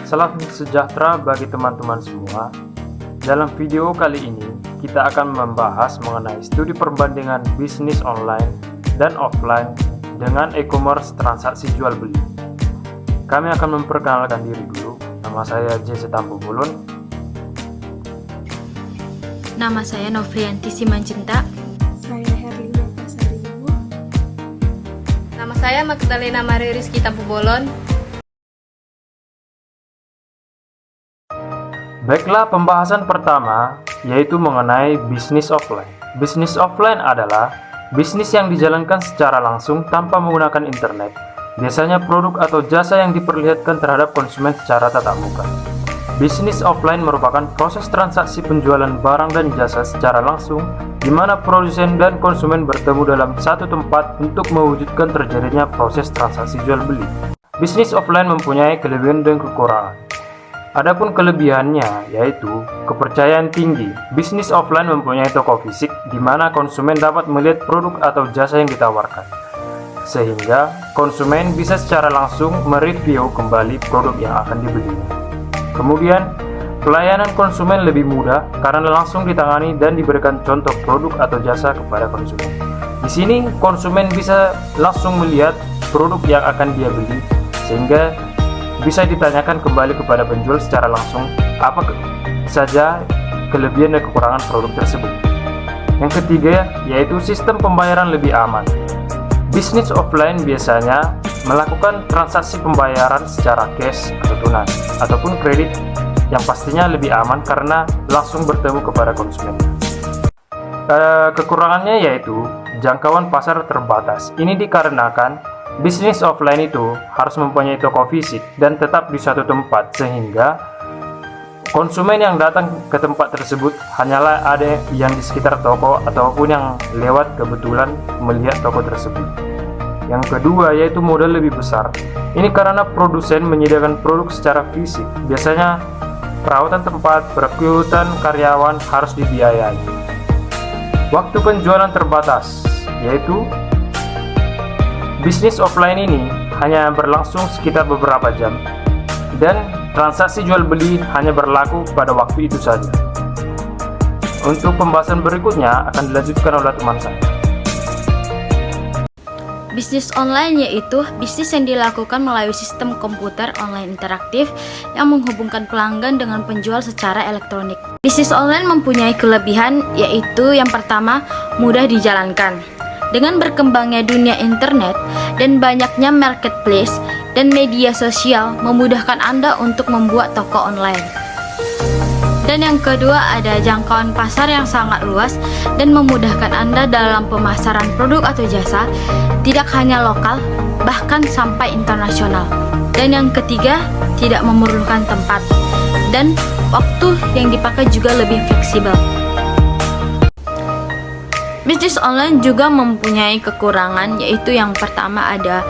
Salam sejahtera bagi teman-teman semua. Dalam video kali ini, kita akan membahas mengenai studi perbandingan bisnis online dan offline dengan e-commerce transaksi jual beli. Kami akan memperkenalkan diri dulu. Nama saya Jesse Tampu Bulun. Nama saya Novrianti Simancinta. Saya Herlina Pasaribu. Nama saya Magdalena Mari Rizky Tampubolon. Baiklah, pembahasan pertama yaitu mengenai bisnis offline. Bisnis offline adalah bisnis yang dijalankan secara langsung tanpa menggunakan internet. Biasanya produk atau jasa yang diperlihatkan terhadap konsumen secara tatap muka. Bisnis offline merupakan proses transaksi penjualan barang dan jasa secara langsung, di mana produsen dan konsumen bertemu dalam satu tempat untuk mewujudkan terjadinya proses transaksi jual beli. Bisnis offline mempunyai kelebihan dan kekurangan. Adapun kelebihannya yaitu kepercayaan tinggi. Bisnis offline mempunyai toko fisik di mana konsumen dapat melihat produk atau jasa yang ditawarkan, sehingga konsumen bisa secara langsung mereview kembali produk yang akan dibelinya. Kemudian, pelayanan konsumen lebih mudah karena langsung ditangani dan diberikan contoh produk atau jasa kepada konsumen. Di sini konsumen bisa langsung melihat produk yang akan dia beli, sehingga bisa ditanyakan kembali kepada penjual secara langsung apa saja kelebihan dan kekurangan produk tersebut. Yang ketiga yaitu sistem pembayaran lebih aman. Bisnis offline biasanya melakukan transaksi pembayaran secara cash atau tunai ataupun kredit yang pastinya lebih aman karena langsung bertemu kepada konsumen. Kekurangannya yaitu jangkauan pasar terbatas. Ini dikarenakan bisnis offline itu harus mempunyai toko fisik dan tetap di suatu tempat, sehingga konsumen yang datang ke tempat tersebut hanyalah ada yang di sekitar toko ataupun yang lewat kebetulan melihat toko tersebut. Yang kedua yaitu modal lebih besar. Ini karena produsen menyediakan produk secara fisik. Biasanya perawatan tempat, perekrutan karyawan harus dibiayai. Waktu penjualan terbatas, yaitu bisnis offline ini hanya berlangsung sekitar beberapa jam, dan transaksi jual beli hanya berlaku pada waktu itu saja. Untuk pembahasan berikutnya akan dilanjutkan oleh teman saya. Bisnis online yaitu bisnis yang dilakukan melalui sistem komputer online interaktif yang menghubungkan pelanggan dengan penjual secara elektronik. Bisnis online mempunyai kelebihan yaitu yang pertama, mudah dijalankan. Dengan berkembangnya dunia internet dan banyaknya marketplace dan media sosial memudahkan Anda untuk membuat toko online. Dan yang kedua ada jangkauan pasar yang sangat luas dan memudahkan Anda dalam pemasaran produk atau jasa, tidak hanya lokal, bahkan sampai internasional. Dan yang ketiga, tidak memerlukan tempat dan waktu yang dipakai juga lebih fleksibel. Bisnis online juga mempunyai kekurangan, yaitu yang pertama ada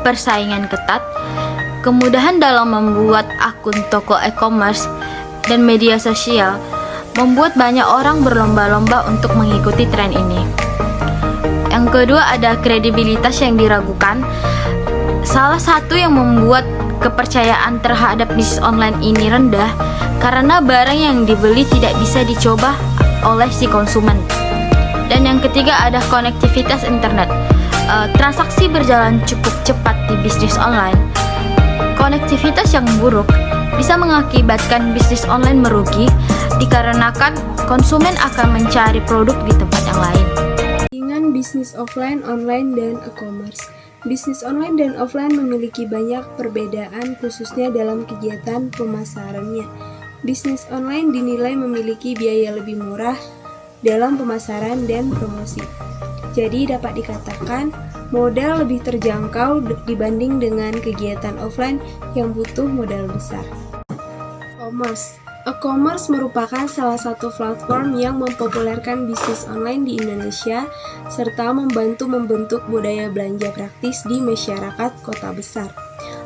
persaingan ketat, kemudahan dalam membuat akun toko e-commerce dan media sosial membuat banyak orang berlomba-lomba untuk mengikuti tren ini. Yang kedua ada kredibilitas yang diragukan. Salah satu yang membuat kepercayaan terhadap bisnis online ini rendah karena barang yang dibeli tidak bisa dicoba oleh si konsumen. Dan yang ketiga ada konektivitas internet. Transaksi berjalan cukup cepat di bisnis online. Konektivitas yang buruk bisa mengakibatkan bisnis online merugi dikarenakan konsumen akan mencari produk di tempat yang lain. Dengan bisnis offline, online, dan e-commerce. Bisnis online dan offline memiliki banyak perbedaan khususnya dalam kegiatan pemasarannya. Bisnis online dinilai memiliki biaya lebih murah dalam pemasaran dan promosi. Jadi dapat dikatakan modal lebih terjangkau dibanding dengan kegiatan offline yang butuh modal besar. E-commerce merupakan salah satu platform yang mempopulerkan bisnis online di Indonesia serta membantu membentuk budaya belanja praktis di masyarakat kota besar.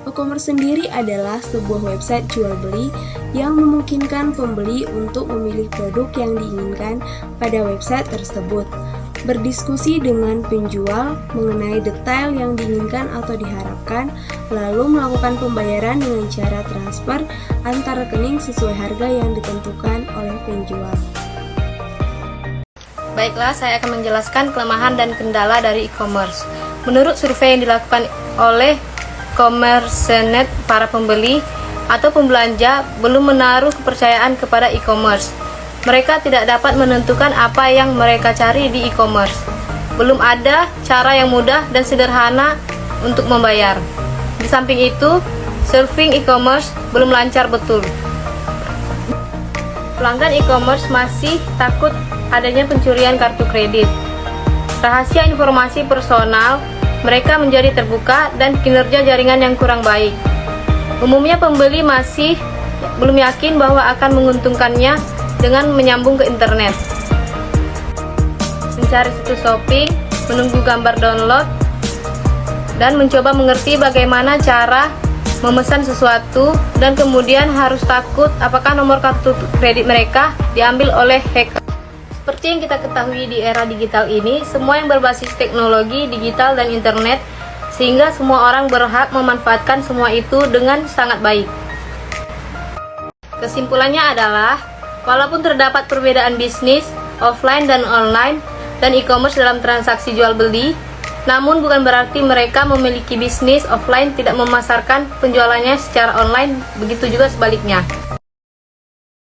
E-commerce sendiri adalah sebuah website jual beli yang memungkinkan pembeli untuk memilih produk yang diinginkan pada website tersebut. berdiskusi dengan penjual mengenai detail yang diinginkan atau diharapkan, lalu melakukan pembayaran dengan cara transfer antar rekening sesuai harga yang ditentukan oleh penjual. Baiklah, saya akan menjelaskan kelemahan dan kendala dari e-commerce. Menurut survei yang dilakukan oleh Commercenet, para pembeli atau pembelanja belum menaruh kepercayaan kepada e-commerce. Mereka tidak dapat menentukan apa yang mereka cari di e-commerce. Belum ada cara yang mudah dan sederhana untuk membayar. Di samping itu, surfing e-commerce belum lancar betul. Pelanggan e-commerce masih takut adanya pencurian kartu kredit. Rahasia informasi personal mereka menjadi terbuka dan kinerja jaringan yang kurang baik. Umumnya pembeli masih belum yakin bahwa akan menguntungkannya dengan menyambung ke internet, mencari situs shopping, menunggu gambar download, dan mencoba mengerti bagaimana cara memesan sesuatu, dan kemudian harus takut apakah nomor kartu kredit mereka diambil oleh hacker. Seperti yang kita ketahui di era digital ini, semua yang berbasis teknologi digital dan internet, sehingga semua orang berhak memanfaatkan semua itu dengan sangat baik. Kesimpulannya adalah, walaupun terdapat perbedaan bisnis, offline dan online, dan e-commerce dalam transaksi jual beli, namun bukan berarti mereka memiliki bisnis offline tidak memasarkan penjualannya secara online, begitu juga sebaliknya.